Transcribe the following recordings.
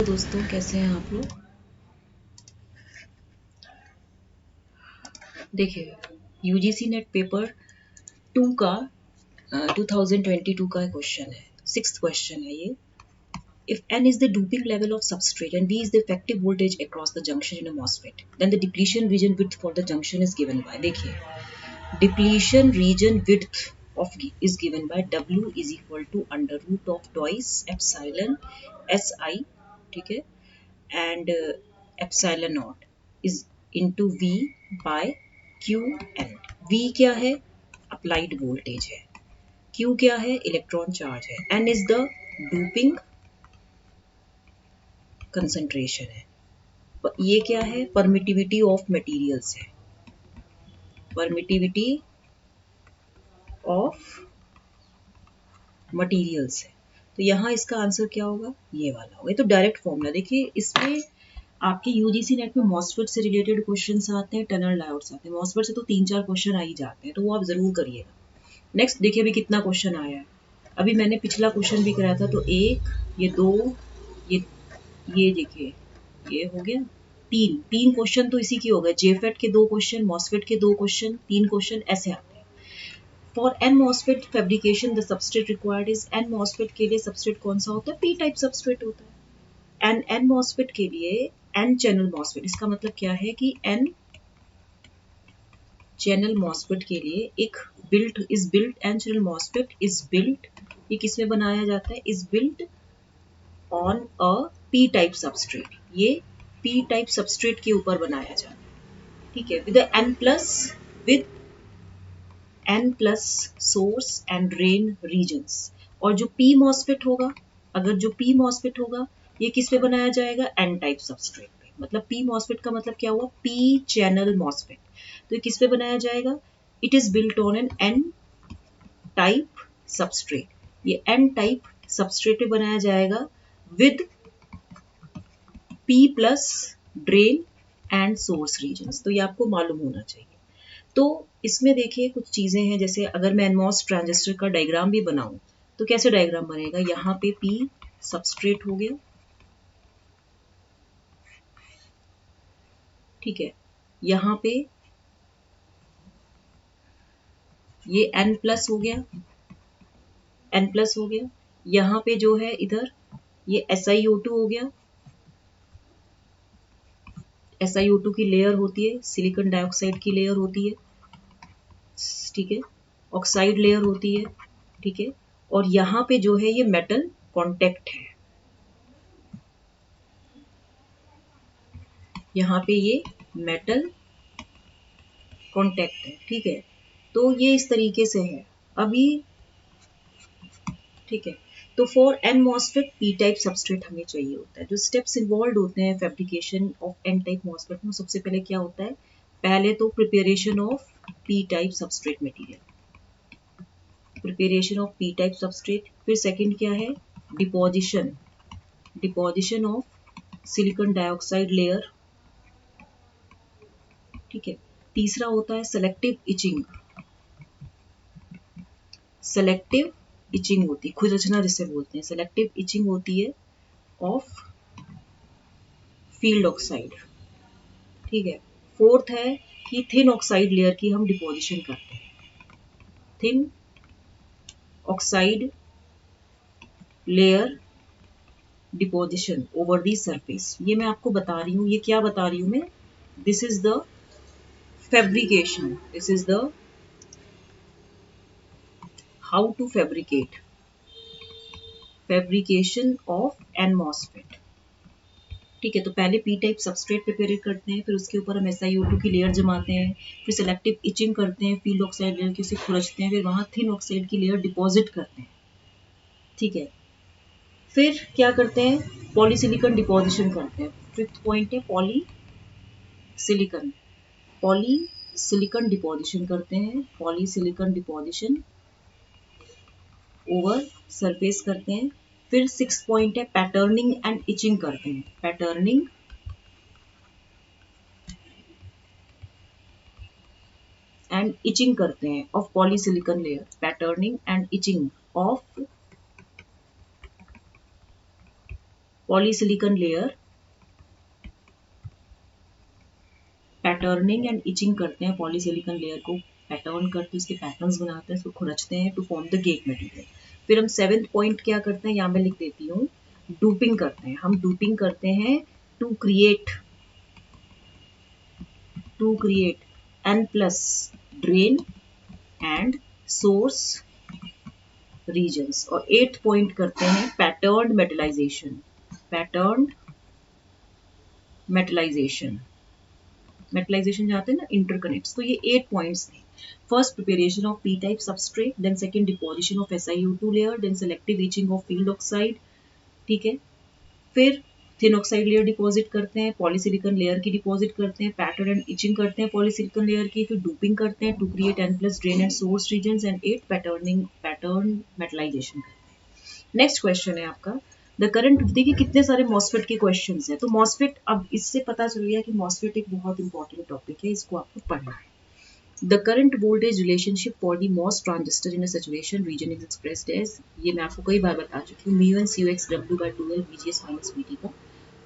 दोस्तों, कैसे हैं आप लोग। देखिए, यूजीसी नेट पेपर 2 का 2022 का क्वेश्चन है। 6th क्वेश्चन है ये। If N is the doping level of substrate and V is the effective voltage across the junction in a MOSFET, then the depletion region width for the junction is given by। देखिए, depletion region width of is given by W is equal to under root of twice epsilon SI, ठीक है, and epsilon naught is into V by QN। V क्या है? Applied voltage है। Q क्या है? Electron charge है। N is the doping concentration है। ये क्या है? परमिटिविटी ऑफ मटेरियल्स है। परमिटिविटी ऑफ मटेरियल्स है। तो यहाँ इसका आंसर क्या होगा? ये वाला होगा। ये तो डायरेक्ट फॉर्मूला। देखिए, इसमें आपके यूजीसी नेट में मॉसफेट से रिलेटेड क्वेश्चंस आते हैं, टनल डायोड्स आते हैं। मॉसफेट से तो 3-4 क्वेश्चन आ ही जाते हैं, तो वो आप जरूर करिएगा। नेक्स्ट देखिए अभी कितना क्वेश्चन आया है। अभी मैंने पिछला क्वेश्चन भी कराया था, तो 1, ये 2, ये देखिए, ये हो गया 3 क्वेश्चन तो इसी के हो गए। जेफेट के 2 क्वेश्चन, मॉसफेट के 2 क्वेश्चन, 3 क्वेश्चन ऐसे आते हैं। For n MOSFET fabrication the substrate required is. N MOSFET के लिए सबस्ट्रेट कौन सा होता है? पी टाइप सबस्ट्रेट होता है। एन मॉसफेट के लिए एन चैनल मॉसफेट, इसका मतलब क्या है कि एन चैनल मॉसफेट के लिए एक built n channel MOSFET is built, ये किसमें बनाया जाता है? Is built on a p type substrate. ये पी टाइप सबस्ट्रेट के ऊपर बनाया जाता है, ठीक है, with n plus source and drain regions. और जो पी मॉसफेट होगा, अगर जो पी मॉसफेट होगा, ये किस पे बनाया जाएगा? एन टाइप सबस्ट्रेट पे। मतलब पी मॉसफेट का मतलब क्या हुआ? P channel MOSFET. तो ये किस पे बनाया जाएगा? It is built on n n type substrate. ये एन टाइप सबस्ट्रेट पे बनाया जाएगा with p plus drain and source regions. तो ये आपको मालूम होना चाहिए। तो इसमें देखिए कुछ चीजें हैं, जैसे अगर मैं एनमॉस ट्रांजिस्टर का डायग्राम भी बनाऊं तो कैसे डायग्राम बनेगा? यहाँ पे पी सबस्ट्रेट हो गया, ठीक है, यहाँ पे ये एन प्लस हो गया, एन प्लस हो गया। यहाँ पे जो है इधर ये SiO2 हो गया। SiO2 की लेयर होती है, सिलिकॉन डाइऑक्साइड की लेयर होती है, ठीक है, ऑक्साइड लेयर होती है, ठीक है। और यहाँ पे जो है ये मेटल कॉन्टेक्ट है, यहाँ पे ये मेटल कॉन्टेक्ट है, ठीक है। तो ये इस तरीके से है अभी, ठीक है। तो for n MOSFET p type substrate हमें चाहिए होता है। जो स्टेप्स इन्वॉल्व होते हैं fabrication of n type MOSFET में, सबसे पहले क्या होता है? पहले तो preparation of p type substrate material, preparation of p type substrate. फिर सेकंड क्या है? Deposition, deposition of silicon dioxide layer, ठीक है। तीसरा होता है सेलेक्टिव इचिंग, सेलेक्टिव इचिंग होती है, खुद रचना जिसे बोलते हैं, सेलेक्टिव इचिंग होती है ऑफ फील्ड ऑक्साइड, ठीक है। फोर्थ है कि थिन ऑक्साइड लेयर की हम डिपोजिशन करते हैं, thin oxide layer deposition over the surface. ये मैं आपको बता रही हूँ, ये क्या बता रही हूँ मैं? This is the fabrication, this is the how to fabrication of n MOSFET, ठीक है। तो पहले पी टाइप सबस्ट्रेट प्रिपेयर करते हैं, फिर उसके ऊपर हम SiO2 की लेयर जमाते हैं, फिर सेलेक्टिव इचिंग करते हैं, फील्ड ऑक्साइड लेयर की उसे खुरचते हैं, फिर वहां थिन ऑक्साइड की लेयर डिपॉजिट करते हैं, ठीक है। फिर क्या करते हैं? पॉलीसिलिकॉन डिपोजिशन करते हैं। फिफ्थ पॉइंट है पॉलीसिलिकॉन, पॉलीसिलिकॉन डिपोजिशन करते हैं, पॉलीसिलिकॉन डिपोजिशन ओवर सरफेस करते हैं। फिर सिक्स पॉइंट है पैटर्निंग एंड इचिंग करते हैं, पैटर्निंग एंड इचिंग करते हैं of polysilicon layer, patterning and itching of polysilicon layer patterning and itching करते हैं, पॉलीसिलिकॉन लेयर को पैटर्न करके उसके पैटर्न्स बनाते हैं, उसको खुरचते हैं to form the gate material. फिर हम 7th पॉइंट क्या करते हैं, यहाँ मैं लिख देती हूँ, डूपिंग करते हैं। हम डूपिंग करते हैं to create N plus drain and source regions. और 8th पॉइंट करते हैं पैटर्न मेटलाइजेशन जाते हैं ना, इंटरकनेक्ट्स। तो ये 8 पॉइंट्स थे। First, preparation of p type substrate, then second, deposition of SiO2 layer, then selective etching of field oxide, ठीक है। फिर थिन ऑक्साइड लेयर डिपॉजिट करते हैं, पॉलीसिलिकॉन लेयर की डिपॉजिट करते हैं, पैटर्न एंड इचिंग करते हैं पॉलीसिलिकॉन लेयर की, फिर डूपिंग करते हैं to create N plus drain and source regions, and 8 pattern metallisation करते हैं। नेक्स्ट क्वेश्चन है आपका, द करंट। देखिए कितने सारे मॉसफेट के क्वेश्चंस हैं। तो मॉसफेट, अब इससे पता चल गया कि मॉसफेट एक बहुत इंपॉर्टेंट टॉपिक है, इसको आपको पढ़ना है। The current voltage relationship for the MOS transistor in a saturation region is expressed as, ये मैं आपको कई बार बता चुकी हूँ, mu n CoX W by 2L VGS minus VT का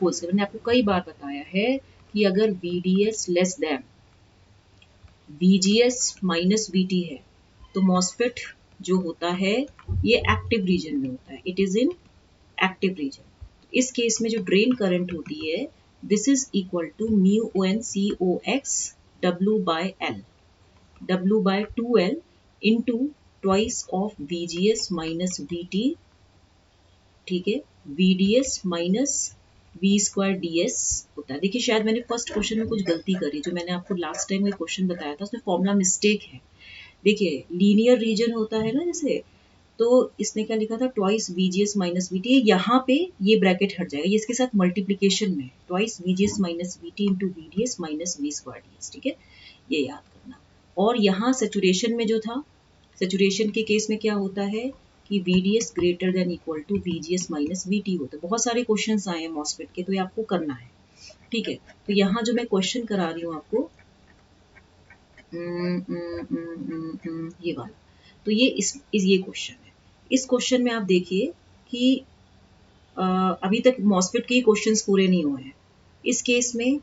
होल स्क्वायर। मैंने आपको कई बार बताया है कि अगर VDS less than VGS minus VT है तो MOSFET जो होता है ये एक्टिव रीजन में होता है, it is in active region. इस केस में जो ड्रेन करंट होती है, this is equal to mu n CoX W by L, W by 2L into twice of VGS minus VT, ठीक है, VDS minus V square DS होता है। देखिए शायद मैंने फर्स्ट क्वेश्चन में कुछ गलती करी, जो मैंने आपको लास्ट टाइम में क्वेश्चन बताया था उसमें फॉर्मूला मिस्टेक है। देखिए लीनियर रीजन होता है ना जैसे, तो इसने क्या लिखा था, ट्वाइस VGS माइनस VT, यहाँ पे ये ब्रैकेट हट जाएगा, ये इसके साथ मल्टीप्लीकेशन में, twice VGS minus VT into VDS minus V square DS, ठीक है, ये याद करना। और यहाँ सेचुरेशन में जो था, सेचुरेशन के केस में क्या होता है कि VDS greater than equal to VGS minus VT होता है। बहुत सारे क्वेश्चंस आए हैं मॉसफेट के, तो ये आपको करना है, ठीक है। तो यहाँ जो मैं क्वेश्चन करा रही हूँ आपको, ये वाला, तो ये ये क्वेश्चन है। इस क्वेश्चन में आप देखिए कि अभी तक मॉसफेट के ही क्वेश्चंस पूरे नहीं हुए हैं। इस केस में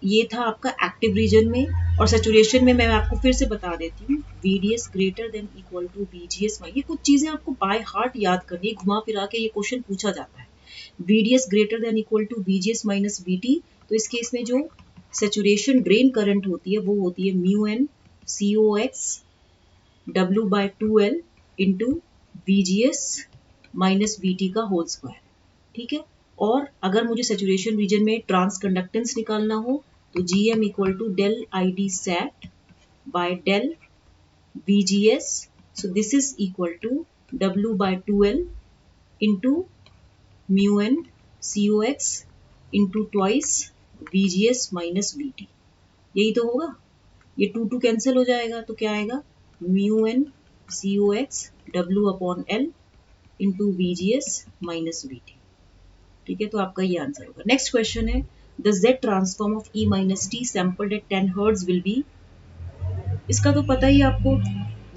ये था आपका एक्टिव रीजन में, और सैचुरेशन में मैं आपको फिर से बता देती हूँ, VDS greater than equal to VGS। ये कुछ चीजें आपको बाय हार्ट याद करनी है, घुमा फिरा के ये क्वेश्चन पूछा जाता है। VDS greater than equal to VGS minus VT, तो इस केस में जो सैचुरेशन ड्रेन करंट होती है वो होती है mu n CoX W by 2L into VGS minus VT का होल स्क्वायर, ठीक है। और अगर मुझे सैचुरेशन रीजन में ट्रांस कंडक्टेंस निकालना हो तो GM equal to del ID sat by del VGS, so this is equal to W by 2L into mu n CoX into twice VGS minus VT, यही तो होगा। ये 2 कैंसिल हो जाएगा तो क्या आएगा, mu n CoX W upon L into VGS minus VT, ठीक है। तो आपका ये आंसर होगा। नेक्स्ट क्वेश्चन है, the Z transform of E minus t sampled at 10 hertz will be. इसका तो पता ही आपको,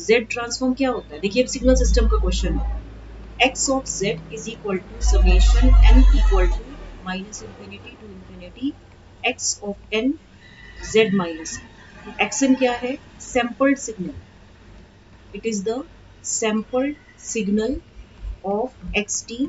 Z ट्रांसफॉर्म क्या होता है। देखिए अब सिग्नल सिस्टम का क्वेश्चन है, x of Z is equal to summation n equal to minus infinity to infinity x of n Z minus xn क्या है, sampled signal, it is the sampled signal of xt।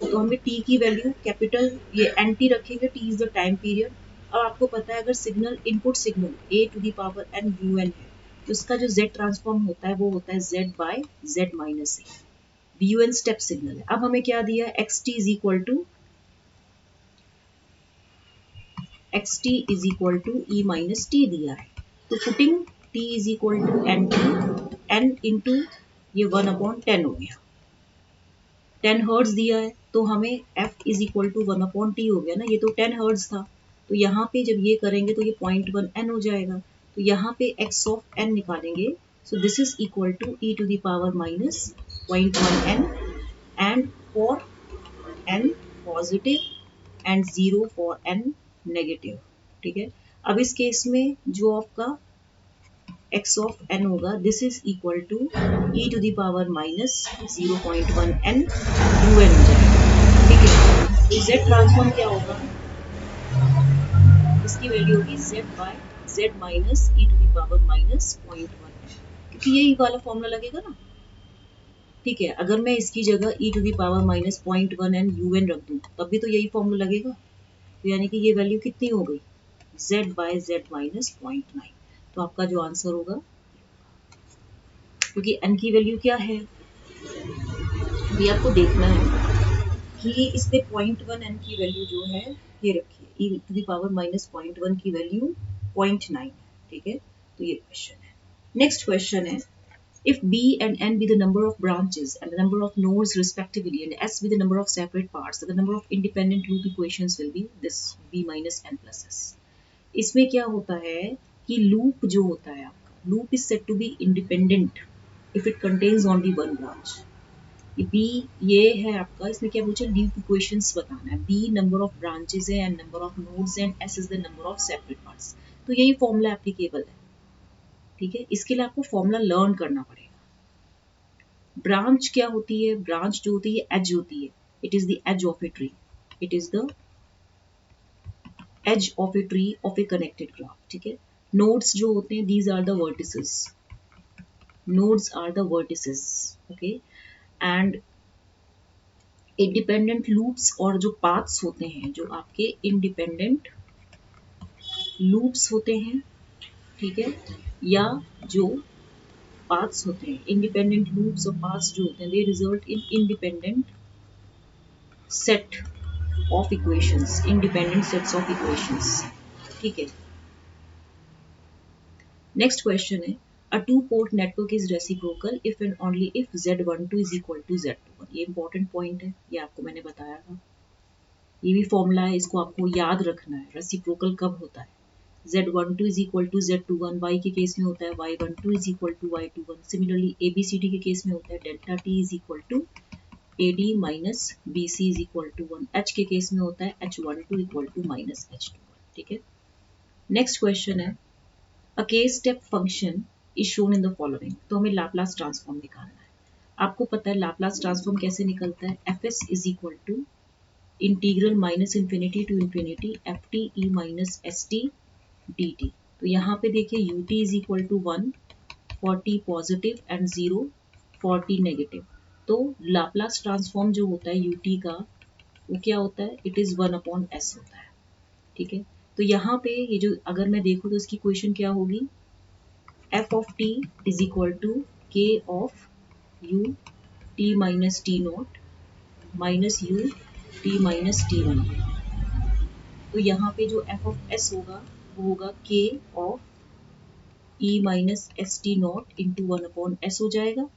तो हमें t की value capital ये nt रखेंगे, t is the time period. अब आपको पता है अगर signal input signal a to the power n un है तो इसका जो z ट्रांसफॉर्म होता है वो होता है z by z minus a, un step signal है। अब हमें क्या दिया है, xt is equal to e minus t दिया है, तो putting t is equal to n into ये 1/10 हो गया, 10 हर्ट्ज दिया है तो हमें f is equal to 1/t हो गया ना, ये तो 10 हर्ट्ज था। तो यहाँ पे जब ये करेंगे तो ये 0.1 n हो जाएगा, तो यहाँ पे x ऑफ n निकालेंगे, so this is equal to e to the power minus 0.1 n and for n positive and 0 for n negative, ठीक है। अब इस केस में जो आपका x ऑफ n होगा, this is equal to e to the power minus 0.1 n un हो जाएगा, ठीक है। तो z ट्रांसफॉर्म क्या होगा, इसकी वैल्यू होगी z by z minus e to the power minus 0.1, क्योंकि यही वाला फॉर्मूला लगेगा ना। ठीक है, अगर मैं इसकी जगह e to the power minus 0.1 and un रख दूं तब भी तो यही फॉर्मूला लगेगा। तो यानी कि ये वैल्यू कितनी हो गई, z बाय z माइनस 0.9। तो आपका जो आंसर होगा, क्योंकि n की वैल्यू क्या है, ये आपको देखना है कि इसने 0.1 n की वैल्यू जो है ये रखी है, e to the power minus 0.1 की वैल्यू 0.9 है। ठीक है, तो ये क्वेश्चन है। नेक्स्ट क्वेश्चन है, if b and n be the number of branches and the number of nodes respectively and s be the number of separate parts, so the number of independent loop equations will be this b minus n plus s। इसमें क्या होता है कि loop जो होता है आपका, loop is said to be independent if it contains only one branch. B ये है आपका, इसमें क्या पूछा, लूप इक्वेशंस बताना है। बी नंबर ऑफ ब्रांचेस है and number of nodes and S is the number of separate parts. तो यही फॉर्मूला एप्लीकेबल है। ठीक है, इसके लिए आपको फॉर्मूला लर्न करना पड़ेगा। ब्रांच क्या होती है, ब्रांच जो होती है एज होती है, it is the edge of a tree, it is the edge of a tree of a connected graph. ठीक है, नोड्स जो होते हैं, these are the vertices, nodes are the vertices. Okay, and independent loops और जो paths होते हैं, जो आपके इंडिपेंडेंट लूप्स होते हैं, ठीक है, या जो पाथ्स होते हैं, इंडिपेंडेंट लूप्स और पाथ्स जो होते हैं, they result in independent set of equations, independent sets of equations. ठीक है, नेक्स्ट क्वेश्चन है, a two port network is reciprocal if and only if z12 is equal to z21। ये important point है, ये आपको मैंने बताया था, ये भी फॉर्मूला है, इसको आपको याद रखना है। रेसिप्रोकल कब होता है, z12 is equal to z21, y के केस में होता है y12 is equal to y21। Similarly abcd के केस में होता है delta t is equal to ad minus bc is equal to 1। h के केस में होता है h12 equal to minus h21। ठीक है, नेक्स्ट क्वेश्चन है, a k step function is shown in the following। तो हमें लाप्लास ट्रांसफॉर्म निकालना है। आपको पता है लाप्लास ट्रांसफॉर्म कैसे निकलता है, fs is equal to integral minus infinity to infinity F T E minus S T D T. तो यहाँ पे देखिए U T is equal to 1 for T positive and 0 for T negative. तो Laplace transform जो होता है U T का, वो क्या होता है, इट इज 1 अपॉन एस होता है। ठीक है, तो यहाँ पे ये जो अगर मैं देखूँ तो इसकी इक्वेशन क्या होगी, F of T is equal to K of U T minus T naught minus U T minus T one. तो यहाँ पे जो एफ ऑफ एस होगा वो होगा के of E minus S T not into 1 upon S हो जाएगा,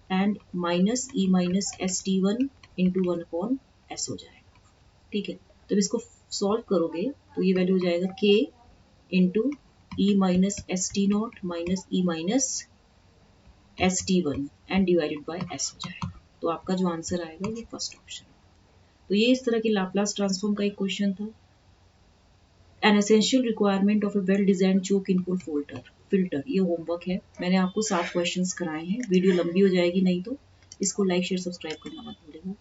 and minus E minus S T one into 1 upon S हो जाएगा। ठीक है, तो इसको सॉल्व करोगे तो ये वैल्यू हो जाएगा के into E minus S T naught minus E minus S T one and divided by S हो जाएगा। तो आपका जो आंसर आएगा ये फर्स्ट ऑप्शन। तो ये इस तरह की लाप्लास ट्रांसफॉर्म का एक क्वेश्चन था। An essential requirement of a well design choke input filter, ये होमवर्क है, मैंने आपको 7 क्वेश्चंस कराए हैं। वीडियो लंबी हो जाएगी नहीं तो इसको लाइक शेयर सब्सक्राइब करना मत भूलिएगा।